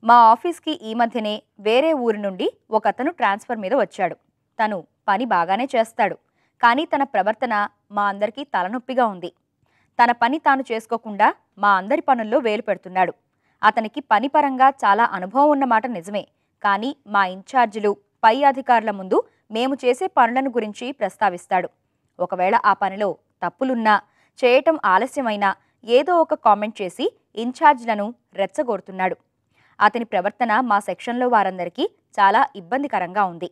మా ఆఫీస్కి ఈ మధ్యనే వేరే ఊరి నుండి ఒకతను ట్రాన్స్ఫర్ మీద వచ్చాడు. తను పని బాగానే చేస్తాడు, కానీ తన ప్రవర్తన మా అందరికీ తలనొప్పిగా ఉంది. తన పని తాను చేసుకోకుండా మా అందరి పనుల్లో వేలు పెడుతున్నాడు. అతనికి పని పరంగా చాలా అనుభవం ఉన్నమాట నిజమే, కానీ మా ఇన్ఛార్జీలు పై అధికారుల ముందు మేము చేసే పనులను గురించి ప్రస్తావిస్తాడు. ఒకవేళ ఆ పనిలో తప్పులున్నా, చేయటం ఆలస్యమైనా ఏదో ఒక కామెంట్ చేసి ఇన్ఛార్జీలను రెచ్చగొడుతున్నాడు. అతని ప్రవర్తన మా సెక్షన్లో వారందరికీ చాలా ఇబ్బందికరంగా ఉంది,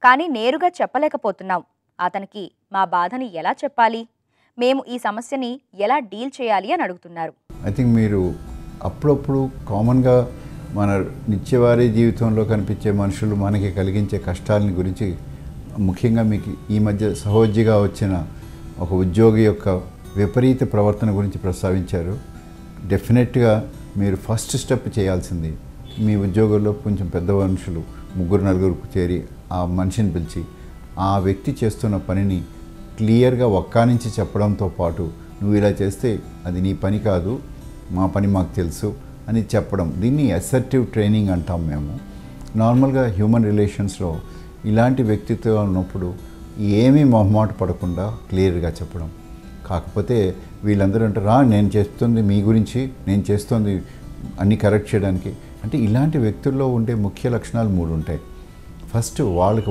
కానీ నేరుగా చెప్పలేకపోతున్నాం. అతనికి మా బాధని ఎలా చెప్పాలి, మేము ఈ సమస్యని ఎలా డీల్ చేయాలి అని అడుగుతున్నారు. ఐ థింక్ మీరు అప్పుడప్పుడు కామన్గా మన నిత్యవారీ జీవితంలో కనిపించే మనుషులు మనకి కలిగించే కష్టాలని గురించి, ముఖ్యంగా మీకు ఈ మధ్య సహోద్యోగిగా వచ్చిన ఒక ఉద్యోగి యొక్క విపరీత ప్రవర్తన గురించి ప్రస్తావించారు. డెఫినెట్గా మీరు ఫస్ట్ స్టెప్ చేయాల్సింది, మీ ఉద్యోగుల్లో కొంచెం పెద్ద మనుషులు 3-4 చేరి ఆ మనిషిని పిలిచి ఆ వ్యక్తి చేస్తున్న పనిని క్లియర్గా ఒక్కానించి చెప్పడంతో పాటు, నువ్వు ఇలా చేస్తే అది నీ పని కాదు, మా పని మాకు తెలుసు అని చెప్పడం. దీన్ని అసర్టివ్ ట్రైనింగ్ అంటాం మేము. నార్మల్గా హ్యూమన్ రిలేషన్స్లో ఇలాంటి వ్యక్తిత్వం ఉన్నప్పుడు ఏమీ మొహమాట పడకుండా క్లియర్గా చెప్పడం. కాకపోతే వీళ్ళందరూ అంటారు, నేను చేస్తుంది మీ గురించి, నేను చేస్తుంది అన్నీ కరెక్ట్ చేయడానికి. అంటే ఇలాంటి వ్యక్తుల్లో ఉండే ముఖ్య లక్షణాలు 3 ఉంటాయి. ఫస్ట్,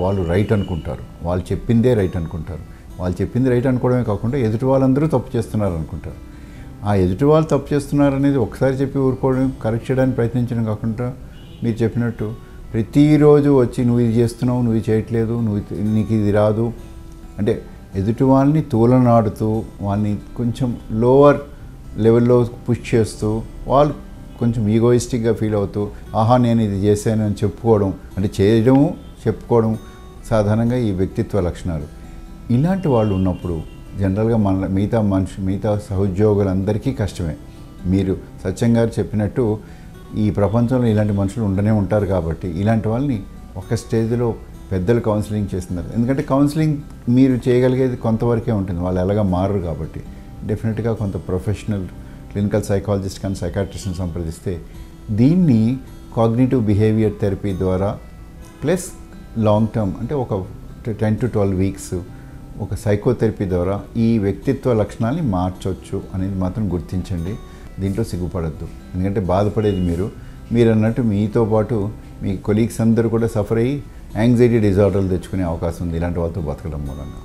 వాళ్ళు రైట్ అనుకుంటారు, వాళ్ళు చెప్పిందే రైట్ అనుకుంటారు. వాళ్ళు చెప్పింది రైట్ అనుకోవడమే కాకుండా ఎదుటి వాళ్ళందరూ తప్పు చేస్తున్నారు అనుకుంటారు. ఆ ఎదుటి వాళ్ళు తప్పు చేస్తున్నారు అనేది ఒకసారి చెప్పి ఊరుకోవడం, కరెక్ట్ చేయడానికి ప్రయత్నించడం కాకుండా, మీరు చెప్పినట్టు ప్రతిరోజు వచ్చి నువ్వు ఇది చేస్తున్నావు, నువ్వు ఇది చేయట్లేదు, నీకు ఇది రాదు అంటే ఎదుటి వాళ్ళని తూలనాడుతూ, వాళ్ళని కొంచెం లోవర్ లెవెల్లో పుష్ చేస్తూ, వాళ్ళు కొంచెం ఈగోయిస్టిక్గా ఫీల్ అవుతూ, ఆహా నేను ఇది చేశాను అని చెప్పుకోవడం, అంటే చేయడము చెప్పుకోవడం సాధారణంగా ఈ వ్యక్తిత్వ లక్షణాలు. ఇలాంటి వాళ్ళు ఉన్నప్పుడు జనరల్గా మిగతా సహోద్యోగులందరికీ కష్టమే. మీరు సత్యం గారు చెప్పినట్టు ఈ ప్రపంచంలో ఇలాంటి మనుషులు ఉండనే ఉంటారు. కాబట్టి ఇలాంటి వాళ్ళని ఒక స్టేజ్లో పెద్దలు కౌన్సిలింగ్ చేస్తున్నారు. ఎందుకంటే కౌన్సిలింగ్ మీరు చేయగలిగేది కొంతవరకే ఉంటుంది, వాళ్ళు ఎలాగా మారరు కాబట్టి. డెఫినెట్గా కొంత ప్రొఫెషనల్ క్లినికల్ సైకాలజిస్ట్ కానీ సైకాట్రిస్ట్ని సంప్రదిస్తే దీన్ని కాగ్నిటివ్ బిహేవియర్ థెరపీ ద్వారా ప్లస్ లాంగ్ టర్మ్ అంటే ఒక 10 to 12 వీక్స్ ఒక సైకోథెరపీ ద్వారా ఈ వ్యక్తిత్వ లక్షణాలని మార్చవచ్చు అనేది మాత్రం గుర్తించండి. దీంట్లో సిగ్గుపడద్దు. ఎందుకంటే బాధపడేది మీరు అన్నట్టు మీతో పాటు మీ కొలీగ్స్ అందరూ కూడా సఫర్ అయ్యి యాంగ్జైటీ డిజార్డర్లు తెచ్చుకునే అవకాశం ఉంది ఇలాంటి వాళ్ళతో బతకడం మూలంగా.